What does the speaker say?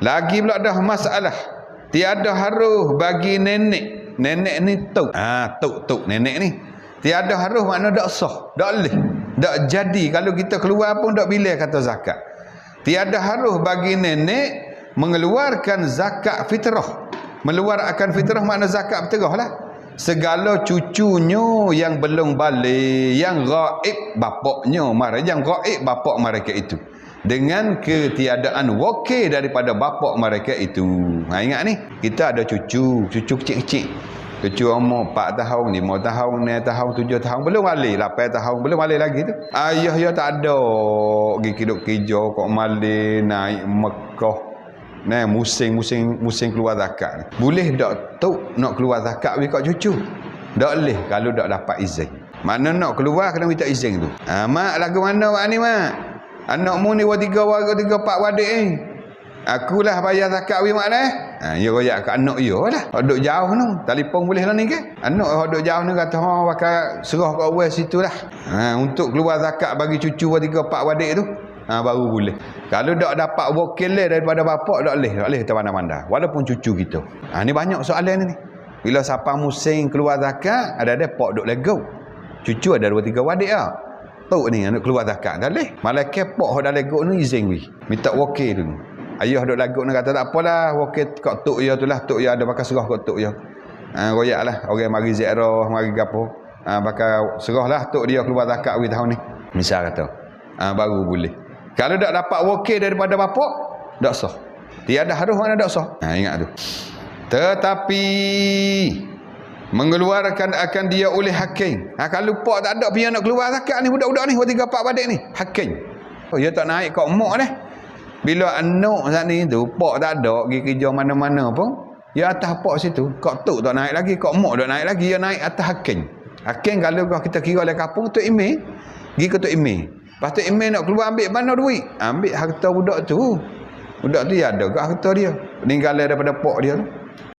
Lagi pula dah masalah. Tiada harus bagi nenek. Nenek ni tuk. Tuk nenek ni. Tiada harus makna tak sah. Tak boleh. Tak jadi. Kalau kita keluar pun tak boleh kata zakat. Tiada harus bagi nenek mengeluarkan zakat fitrah. Meluarkan fitrah makna zakat fitrah lah. Segala cucunya yang belum balik, yang gaib bapaknya, yang gaib bapak mereka itu, dengan ketiadaan wakil daripada bapak mereka itu. Ingat ni, kita ada cucu kecil-kecil. Cucu umur 4 tahun, 5 tahun, 6 tahun, 7 tahun, belum balik, 8 tahun, belum balik lagi tu. Ayah dia tak ada pergi hidup kerja kok balik naik Mekah. Nah, musim keluar zakat. Boleh tak tu nak keluar zakat bagi kat cucu? Tak boleh kalau tak dapat izin. Mana nak keluar kena minta izin tu. Mak lagu mana mak ni mak? Anakmu ni 3 warga 3 4 wadik ni. Akulah bayar zakat wi mak dah. Ya royak kat anak dia lah. Hak duk jauh tu, telefon boleh lah ni ke? Anak hak duk jauh ni kata bakal serah kat awal situlah. Untuk keluar zakat bagi cucu 3 4 wadik tu. Baru boleh. Kalau tak dapat wakil daripada bapak, tak boleh kita pandang-pandang. Walaupun cucu kita. Ni banyak soalan ni. Bila siapa musim keluar zakat, ada pak duk lego. Cucu ada 2 3 wadik ah. Tok ni nak keluar zakat, tak boleh. Malaikat pak hok dah lego ni izin wi. Minta wakil dulu. Ayah duk lego ni kata tak apalah, wakil kat tok dia tu lah, tok dia ada bakal serah kat tok dia. Royaklah orang mari ziarah, mari gapo. Bakal serahlah tok dia keluar zakat wi tahun ni. Misal kata. Baru boleh. Kalau tak dapat wakil daripada bapak, tak sah. Tiada harus mana tak sah. Ingat tu. Tetapi mengeluarkan akan dia oleh hakim. Kalau pak tak ada punya nak keluar zakat ni, budak-budak ni 3 4 wadik ni, hakim. Dia tak naik kat mak dah. Bila anak saat ni tu pak tak ada pergi kerja mana-mana pun, dia atas pak situ, kat tok tak naik lagi, kat mak tak naik lagi, dia naik atas hakim. Hakim kalau kita kira oleh kampung tu email, pergi ke tu email. Lepas tu email nak keluar ambil mana duit? Ambil harta budak tu. Budak tu dia ada kat harta dia. Peninggalan daripada pak dia tu.